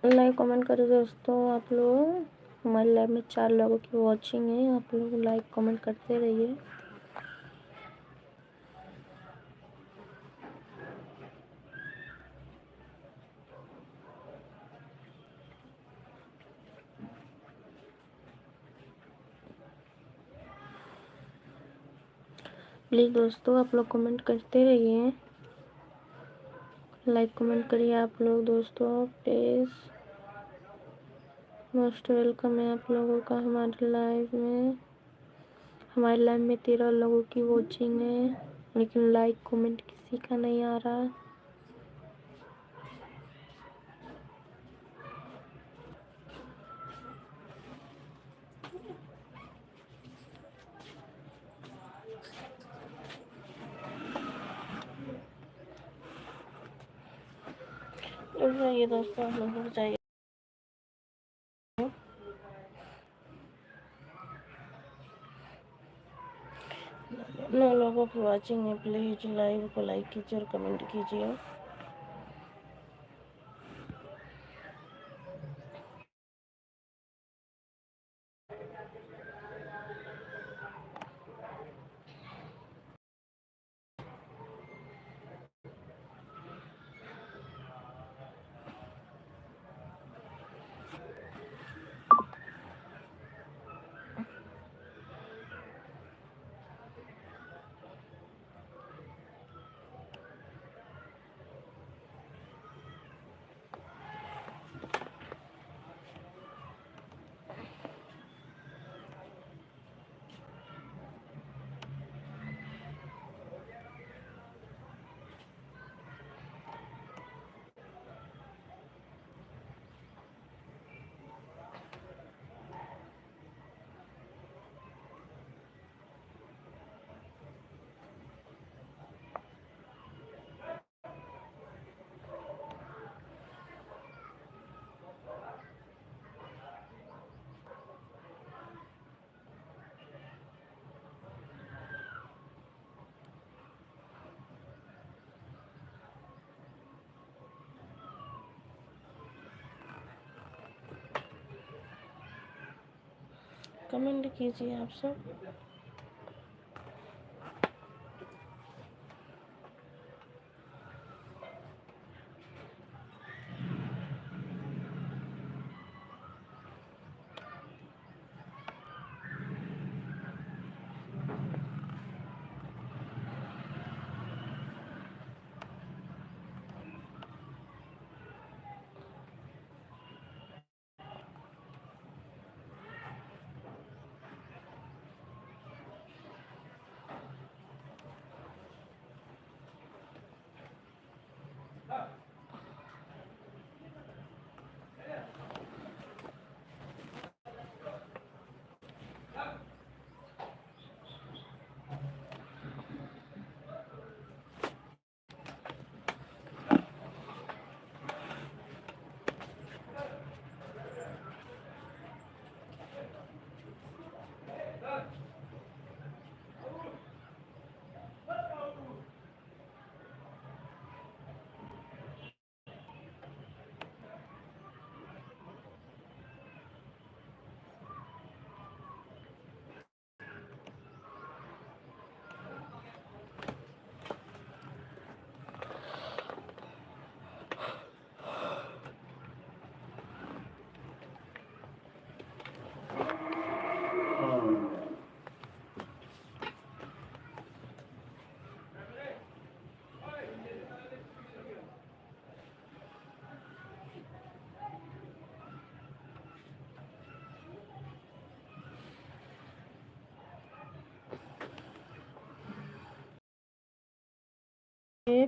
Like comment करें दोस्तों आप लोग। हमारे लाइव में 4 लोगों की वॉचिंग है, आप लोग लाइक कमेंट करते रहिए। प्लीज़ दोस्तों आप लोग कमेंट करते रहिए, लाइक कमेंट करिए आप लोग दोस्तों प्लीज़। मोस्ट वेलकम है आप लोगों का हमारे लाइव में। हमारे लाइव में 13 लोगों की वॉचिंग है, लेकिन लाइक कमेंट किसी का नहीं आ रहा। उठ जाइए दोस्तों, आप लोग उठ जाइए। 9 लोगों की वॉचिंग है, प्लीज लाइव को लाइक कीजिए और कमेंट कीजिए। कमेंट कीजिए आप सब।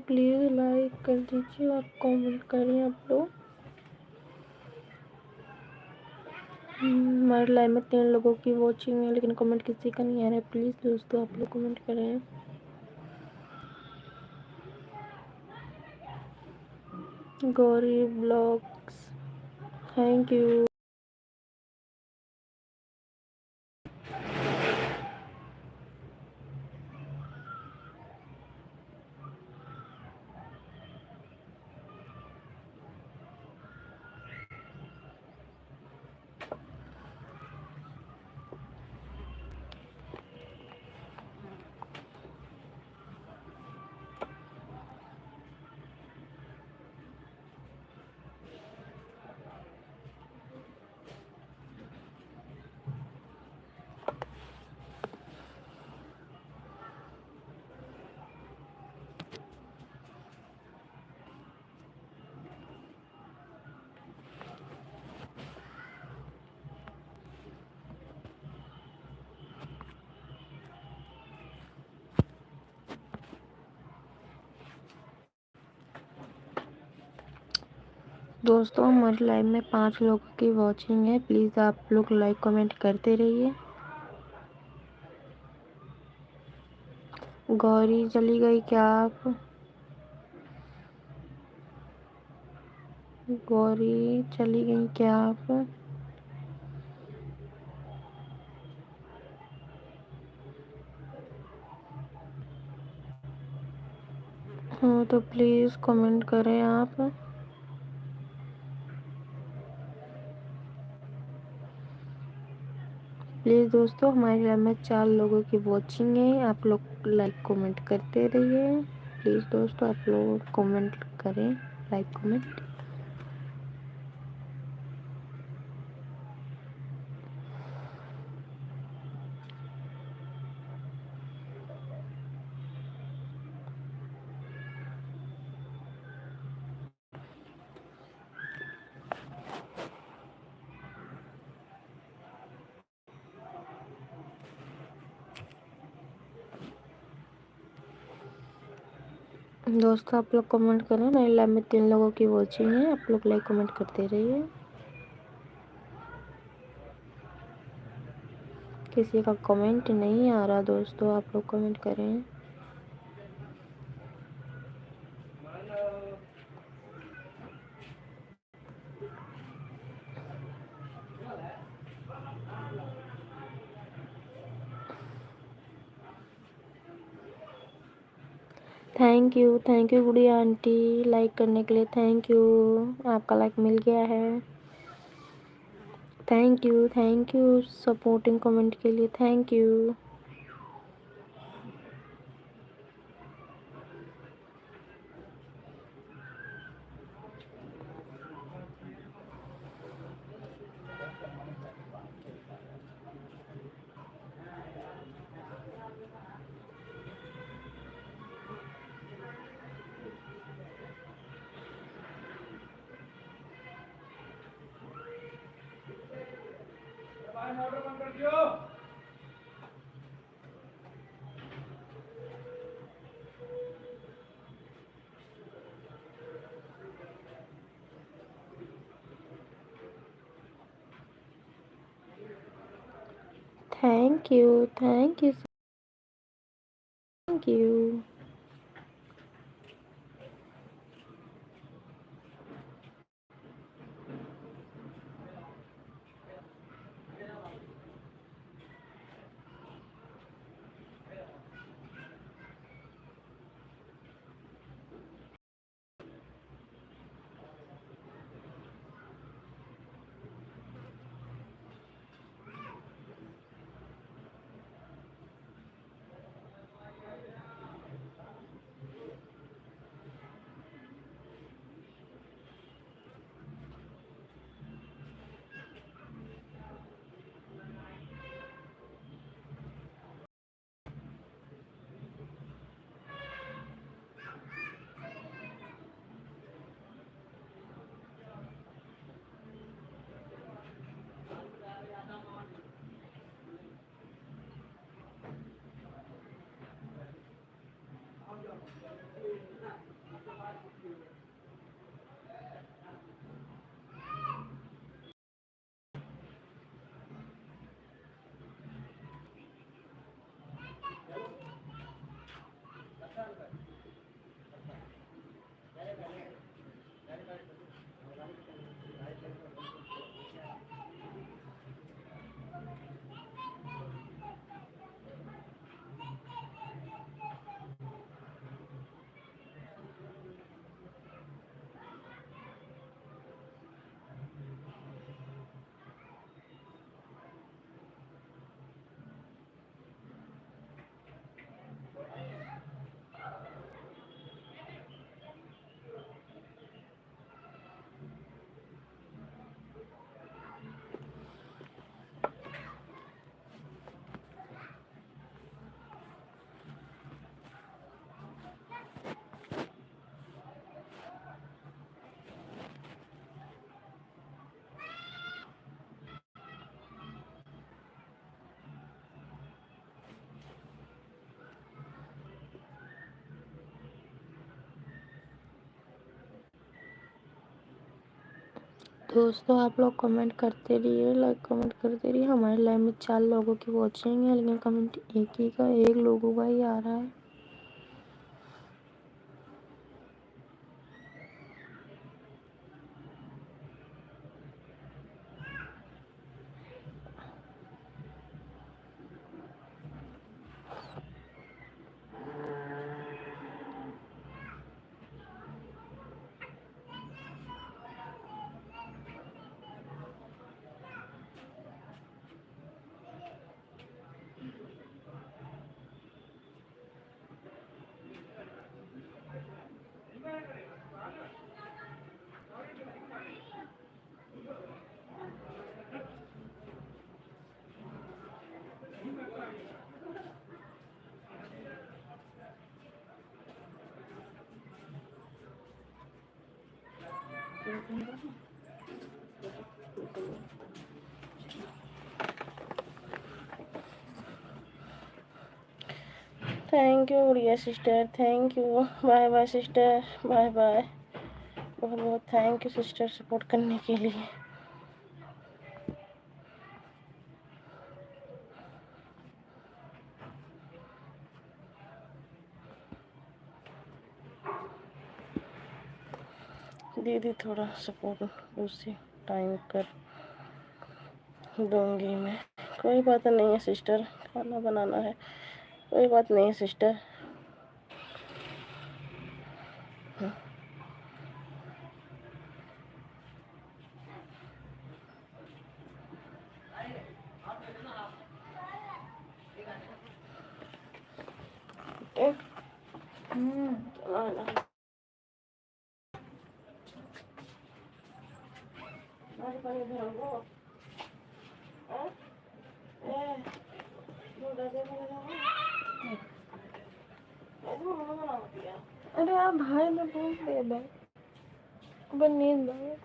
प्लीज़ लाइक कर दीजिए और कमेंट करें आप लोग। हमारे लाइव में 3 लोगों की वॉचिंग है, लेकिन कमेंट किसी का नहीं आ रहा है। प्लीज़ दोस्तों आप लोग कमेंट करें। Gauri blogs, thank you. दोस्तों हमारी लाइव में 5 लोगों की वॉचिंग है, प्लीज़ आप लोग लाइक कमेंट करते रहिए। गौरी चली गई क्या आप? गौरी चली गई क्या आप? हाँ तो प्लीज़ कमेंट करें आप। प्लीज़ दोस्तों हमारे लाइव में 4 लोगों की वॉचिंग है, आप लोग लाइक कमेंट करते रहिए। प्लीज़ दोस्तों आप लोग कमेंट करें, लाइक कमेंट। दोस्तों आप लोग कमेंट करें, मेरे लाइव में 3 लोगों की वॉचिंग है, आप लोग लाइक कमेंट करते रहिए। किसी का कमेंट नहीं आ रहा दोस्तों, आप लोग कमेंट करें। थैंक यू गुड़िया आंटी, लाइक करने के लिए थैंक यू। आपका लाइक मिल गया है। थैंक यू सपोर्टिंग कमेंट के लिए, thank you. Thank you thank you. दोस्तों आप लोग कमेंट करते रहिए, लाइक कमेंट करते रहिए। हमारे लाइव में 4 लोगों की वॉचिंग है, लेकिन कमेंट एक लोगों का ही आ रहा है। Thank you Gudiya sister, thank you. Bye bye sister, bye bye. बहुत बहुत थैंक यू सिस्टर सपोर्ट करने के लिए। दीदी थोड़ा सपोर्ट उसी टाइम कर दूंगी मैं। कोई बात नहीं है सिस्टर, खाना बनाना है, कोई बात नहीं है सिस्टर। अरे आप भाई ने बोल दे नींद आए।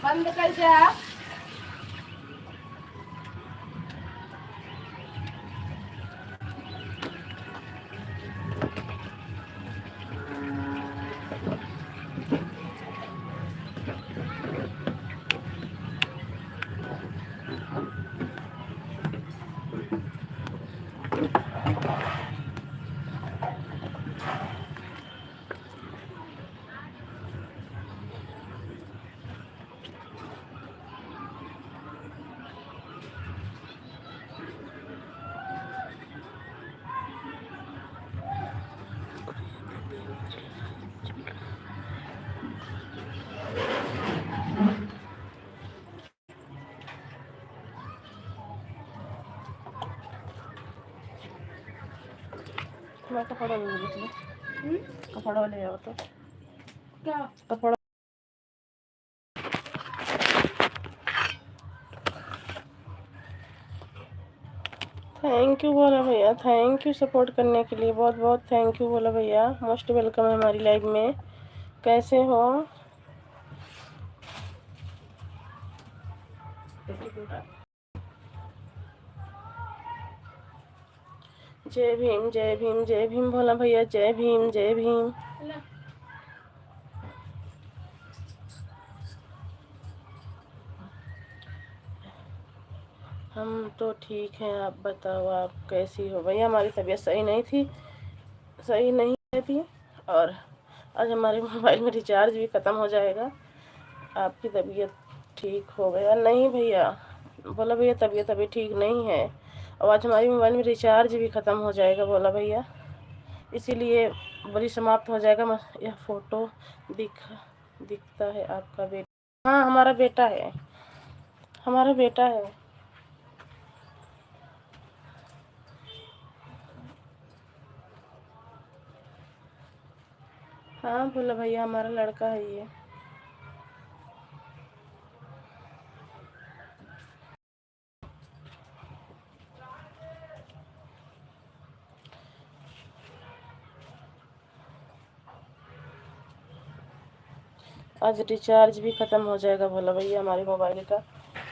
बंद कर जा। मैं कपड़ा ले लीजिए। कपड़ा ले आओ तो क्या कपड़ा। थैंक यू बोला भैया, थैंक यू सपोर्ट करने के लिए, बहुत बहुत थैंक यू बोला भैया। मोस्ट वेलकम है हमारी लाइव में। कैसे हो? जय भीम जय भीम जय भीम बोला भैया, जय भीम जय भीम। हम तो ठीक हैं, आप बताओ आप कैसी हो? भैया हमारी तबीयत सही नहीं थी, सही नहीं थी, और आज हमारे मोबाइल में रिचार्ज भी ख़त्म हो जाएगा। आपकी तबीयत ठीक हो गया? नहीं भैया बोला भैया, तबीयत अभी ठीक नहीं है, और आज हमारी मोबाइल में रिचार्ज भी ख़त्म हो जाएगा बोला भैया, इसीलिए बड़ी समाप्त हो जाएगा। यह फ़ोटो दिखता है आपका बेटा? हाँ हमारा बेटा है, हमारा बेटा है। हाँ बोला भैया, हमारा लड़का है ये। आज रिचार्ज भी ख़त्म हो जाएगा बोला भैया, हमारे मोबाइल का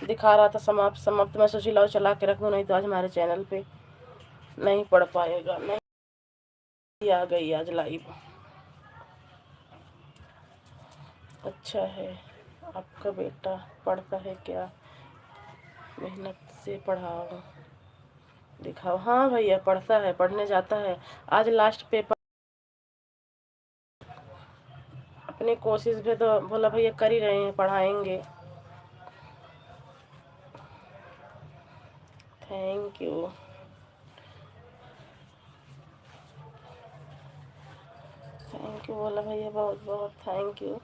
दिखा रहा था समाप्त समाप्त। मैं सोची लाओ चला के रख दूँ, नहीं तो आज हमारे चैनल पे नहीं पढ़ पाएगा। नहीं आ गई आज लाइव। अच्छा है, आपका बेटा पढ़ता है क्या? मेहनत से पढ़ाओ दिखाओ। हाँ भैया पढ़ता है, पढ़ने जाता है। आज लास्ट पेपर, अपनी कोशिश भी तो बोला भैया कर ही रहे हैं, पढ़ाएंगे। Thank you. थैंक यू बोला भैया, बहुत बहुत थैंक यू।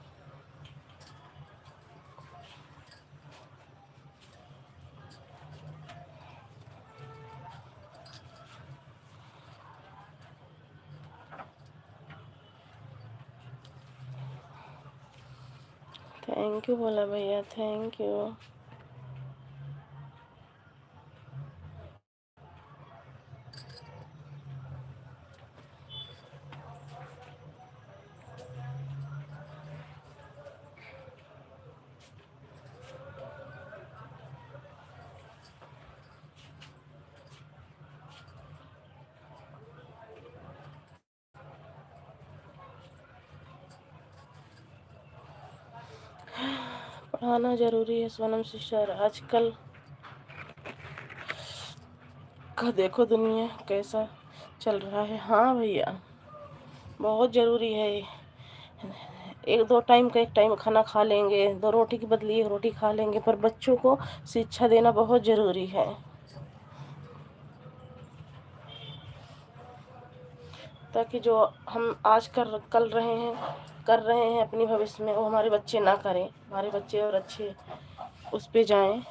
थैंक यू बोला भैया, थैंक यू। पढ़ाना ज़रूरी है सोनम सिस्टर, आजकल का देखो दुनिया कैसा चल रहा है। हाँ भैया बहुत ज़रूरी है, एक दो टाइम का, एक टाइम खाना खा लेंगे, दो रोटी की बदली एक रोटी खा लेंगे, पर बच्चों को शिक्षा देना बहुत ज़रूरी है, ताकि जो हम आज कर रहे हैं अपनी भविष्य में, वो हमारे बच्चे ना करें, हमारे बच्चे और अच्छे उस पे जाएं।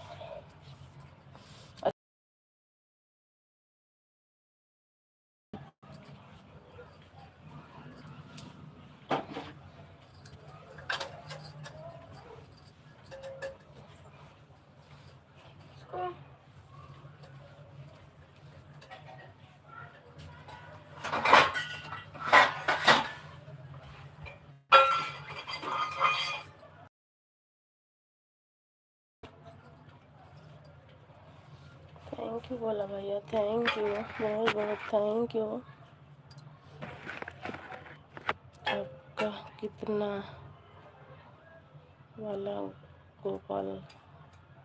थैंक यू बोला भैया, थैंक यू, बहुत बहुत थैंक यू। आपका कितना वाला गोपाल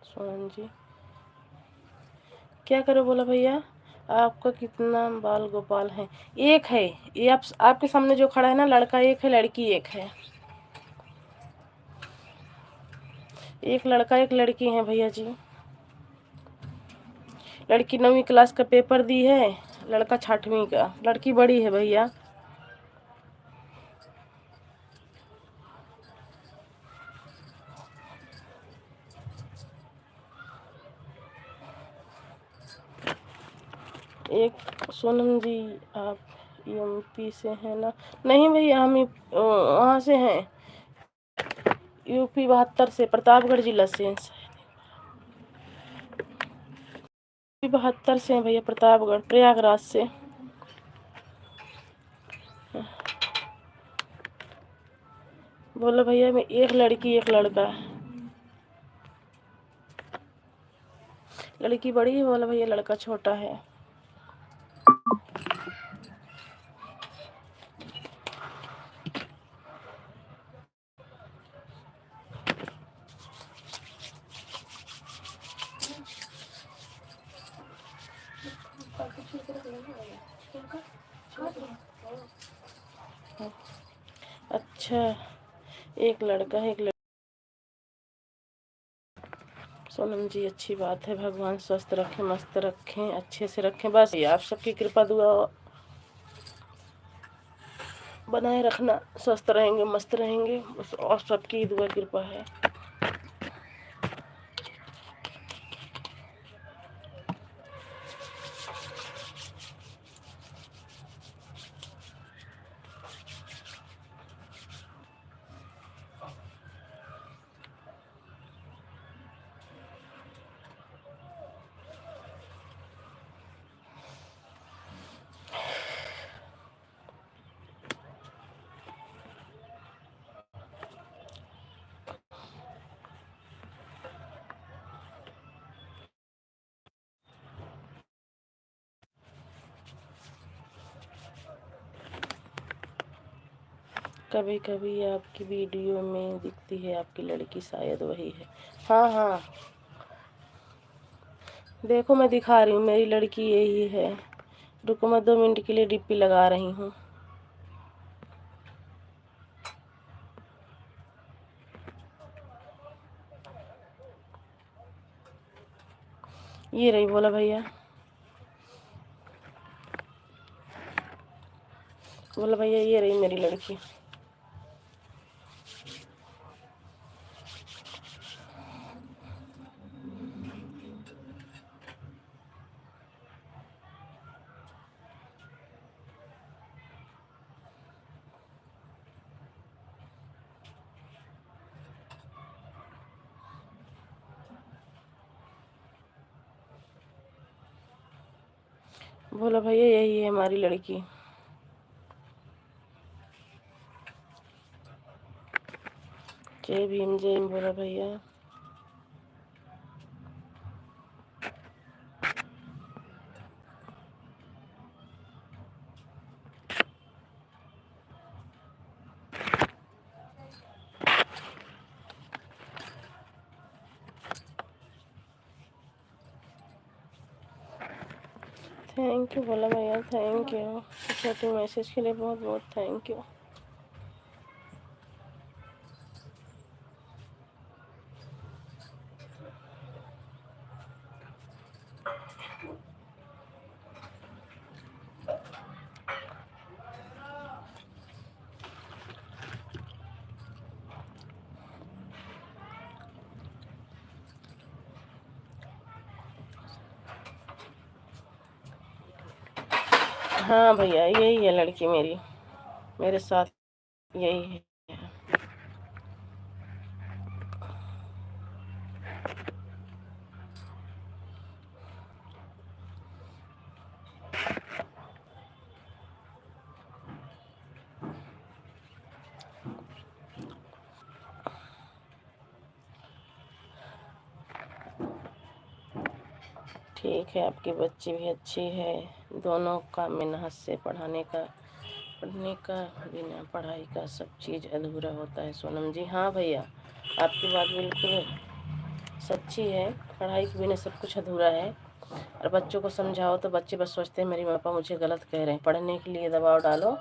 सोनम जी, क्या करो बोला भैया? आपका कितना बाल गोपाल है? एक है, ये आपके सामने जो खड़ा है ना, लड़का एक है, लड़की एक है। एक लड़का एक लड़की है भैया जी। लड़की 9वीं क्लास का पेपर दी है, लड़का 6वीं का। लड़की बड़ी है भैया। एक सोनम जी, आप यूपी से हैं ना? नहीं भैया, हम वहाँ से हैं, यूपी 72 से, प्रतापगढ़ जिला से। यूपी 72 से हैं भैया, प्रतापगढ़, प्रयागराज से। बोलो भैया, मैं एक लड़की एक लड़का। लड़की बड़ी है बोला भैया, लड़का छोटा है। अच्छा, एक लड़का है एक लड़का। सोनम जी अच्छी बात है, भगवान स्वस्थ रखें, मस्त रखें, अच्छे से रखें, बस ये आप सबकी कृपा दुआ बनाए रखना। स्वस्थ रहेंगे, मस्त रहेंगे, बस और सबकी दुआ कृपा है। कभी कभी आपकी वीडियो में दिखती है आपकी लड़की, शायद वही है। हाँ हाँ, देखो मैं दिखा रही हूँ, मेरी लड़की यही है। रुको, मैं 2 मिनट के लिए डीपी लगा रही हूँ। ये रही बोला भैया, बोला भैया ये रही मेरी लड़की। बोला भैया यही है हमारी लड़की। जय भीम, जय भीम बोला भैया। थैंक यू बोला भैया, थैंक यू। छोटे मैसेज के लिए बहुत बहुत थैंक यू। हाँ भैया, यही है लड़की मेरी, मेरे साथ यही है। ठीक है, आपकी बच्ची भी अच्छी है। दोनों का मेहनत से पढ़ने का बिना पढ़ाई का सब चीज़ अधूरा होता है सोनम जी। हाँ भैया, आपकी बात बिल्कुल सच्ची है, पढ़ाई के बिना सब कुछ अधूरा है। और बच्चों को समझाओ तो बच्चे बस सोचते हैं मेरी पापा मुझे गलत कह रहे हैं, पढ़ने के लिए दबाव डालो।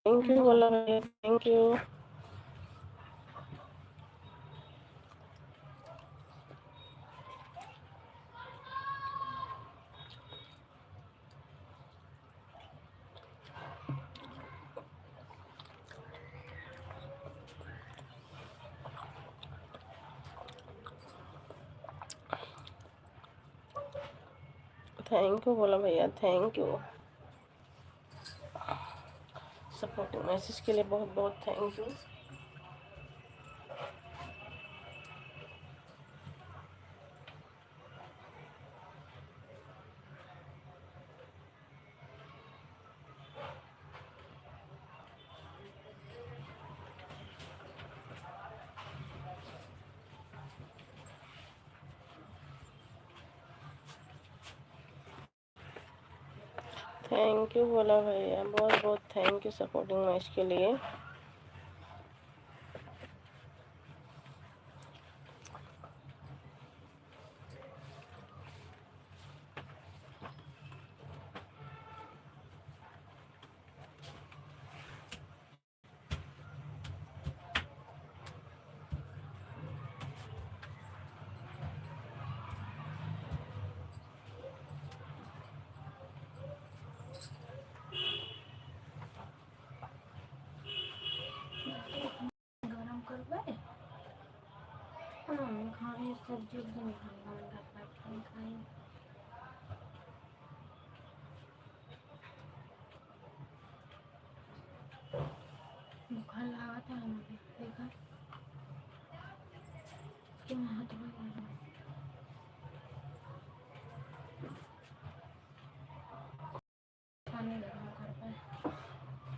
थैंक यू बोला भैया, थैंक यू। थैंक यू बोला भैया, थैंक यू। सपोर्टिंग मैसेज के लिए बहुत बहुत थैंक यू। थैंक यू बोला भैया, बहुत बहुत थैंक यू सपोर्टिंग मैसेज के लिए। गरम करबै खाने सब्जी नहीं खाई बुखार लगा था मुझे देखा कि मैं हाथ में पानी गरम कर पाए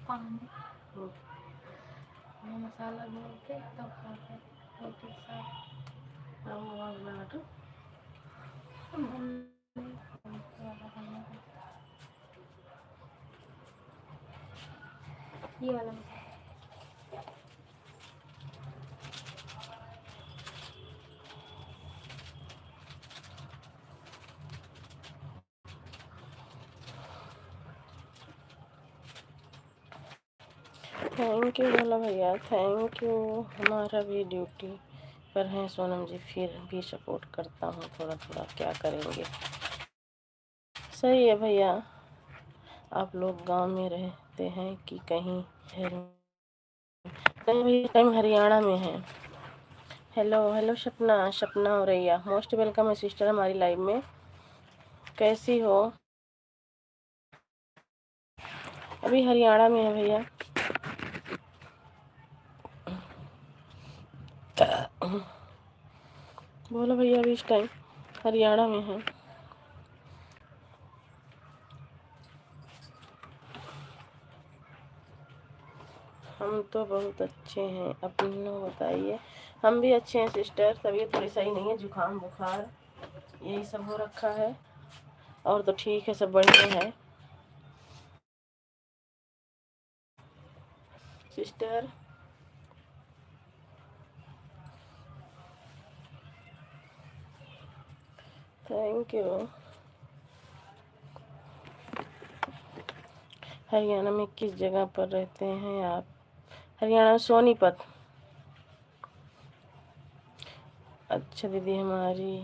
पानी मसाला भून के तब खाते रोटी साथ ये वाला थैंक यू बोला भैया, थैंक यू। हमारा भी ड्यूटी पर है सोनम जी, फिर भी सपोर्ट करता हूँ थोड़ा थोड़ा, क्या करेंगे। सही है भैया। आप लोग गांव में रहते हैं कि कहीं शहर में? कहीं भी टाइम हरियाणा में है। हेलो हेलो सपना, सपना हो रैया, मोस्ट वेलकम है सिस्टर हमारी लाइव में। कैसी हो? अभी हरियाणा में है भैया। बोलो भैया, अभी इस टाइम हरियाणा में है। हम तो बहुत अच्छे हैं, अपना बताइए। हम भी अच्छे हैं सिस्टर, तबीयत थोड़ी सही नहीं है, जुकाम बुखार यही सब हो रखा है, और तो ठीक है, सब बढ़िया है सिस्टर। Thank you. हरियाणा में किस जगह पर रहते हैं आप? हरियाणा में सोनीपत। अच्छा दीदी, हमारी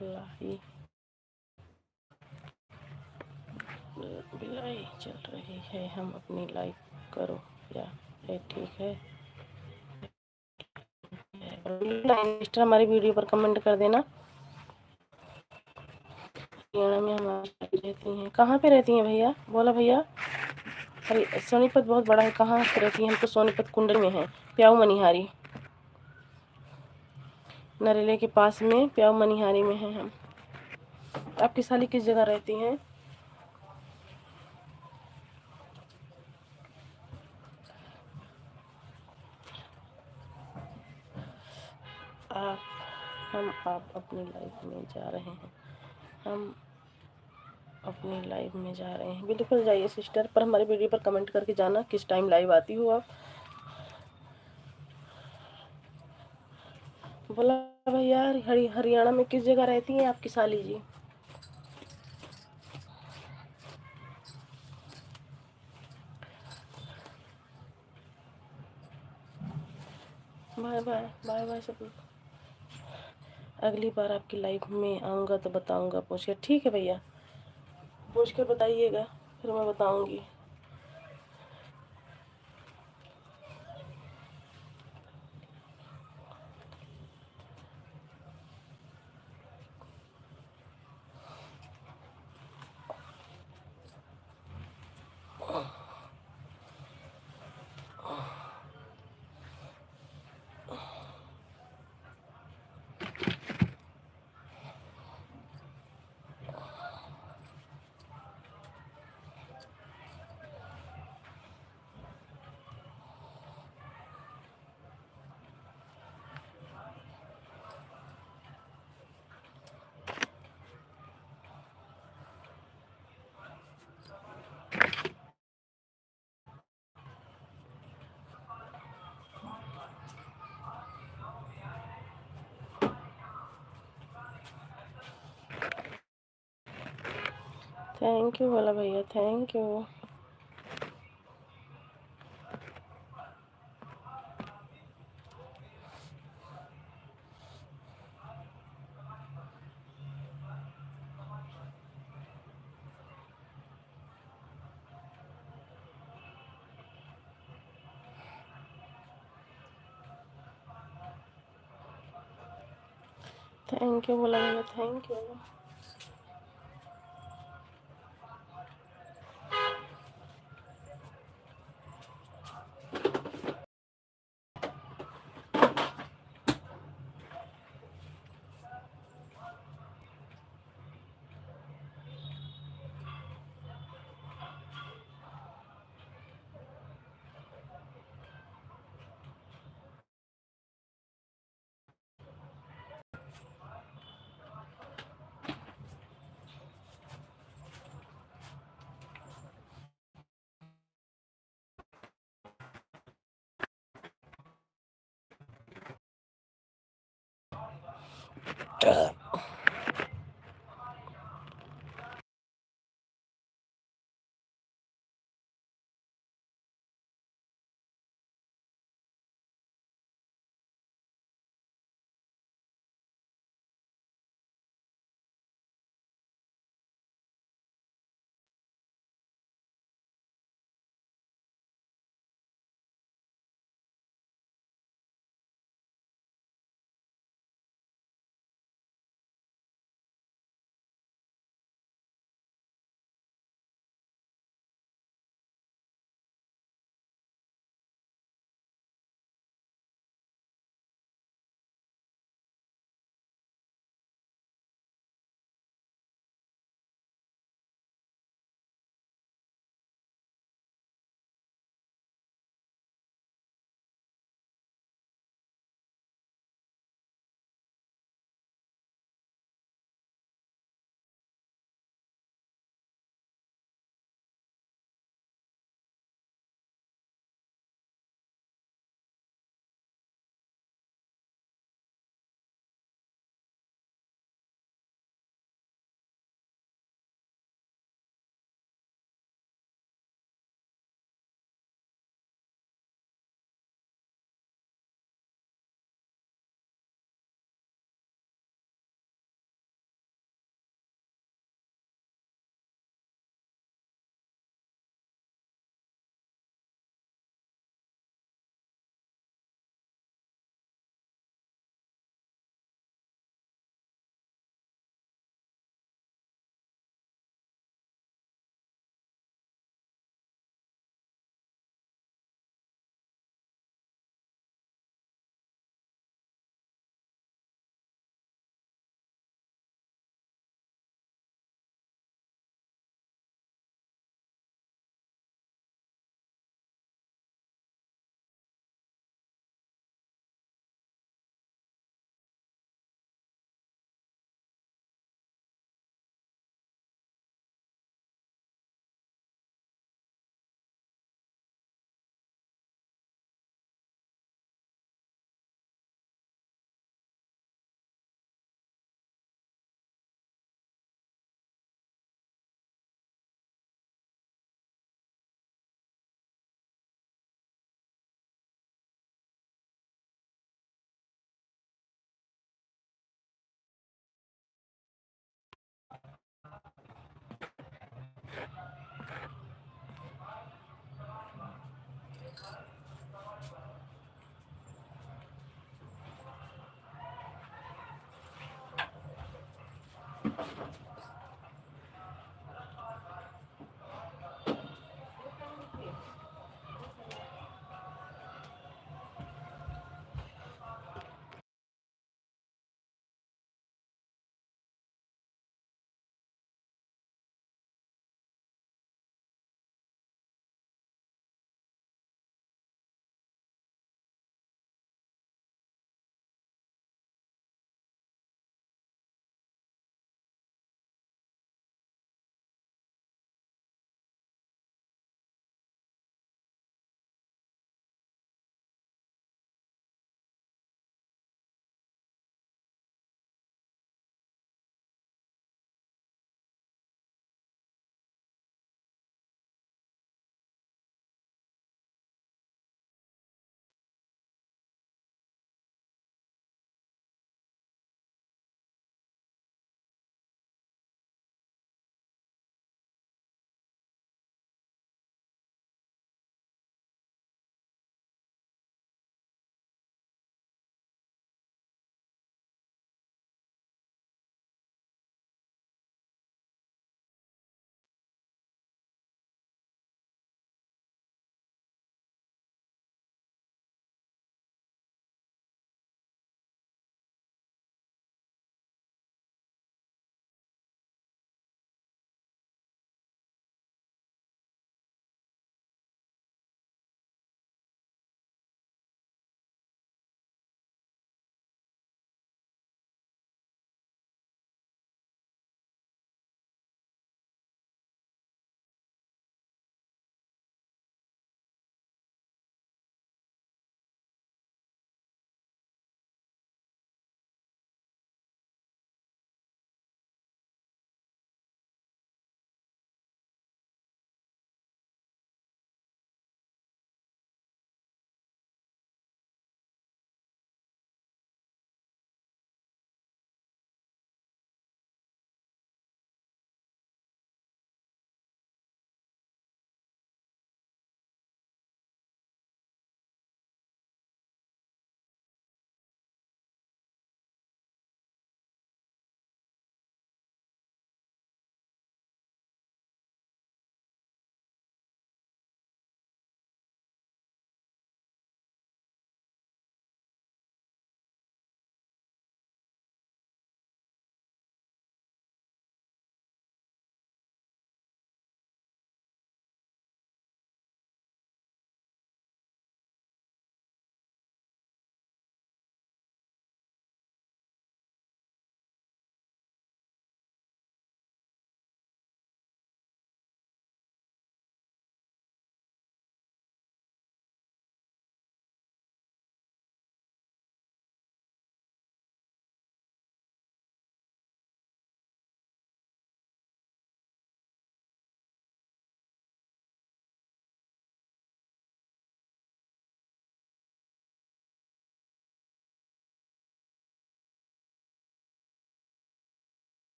बिलाई बिलाई चल रही है, हम अपनी लाइक करो या ये ठीक है। एक्स्ट्रा हमारी वीडियो पर कमेंट कर देना। हरियाणा में हमारी रहती हैं। कहाँ पे रहती हैं भैया? बोला भैया। सोनीपत बहुत बड़ा है, कहाँ पे रहती हैं? हम तो सोनीपत कुंडल में हैं, प्याऊ मनिहारी, नरेले के पास में प्याऊ मनिहारी में हैं हम। आपकी साली किस जगह रहती हैं? आप आप अपनी लाइफ में जा रहे हैं। हम अपनी लाइव में जा रहे हैं। बिल्कुल जाइए सिस्टर, पर हमारे वीडियो पर कमेंट करके जाना किस टाइम लाइव आती हो आप। बोला भैया, हरियाणा में किस जगह रहती हैं आपकी साली जी? बाय बाय बाय बाय सब लोग। अगली बार आपकी लाइफ में आऊँगा तो बताऊँगा पूछ कर। ठीक है भैया, पूछ कर बताइएगा, फिर मैं बताऊँगी। थैंक यू बोला भैया, थैंक यू। थैंक यू बोला भैया, थैंक यू।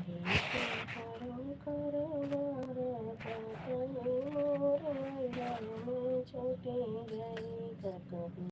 कहीं से करो करो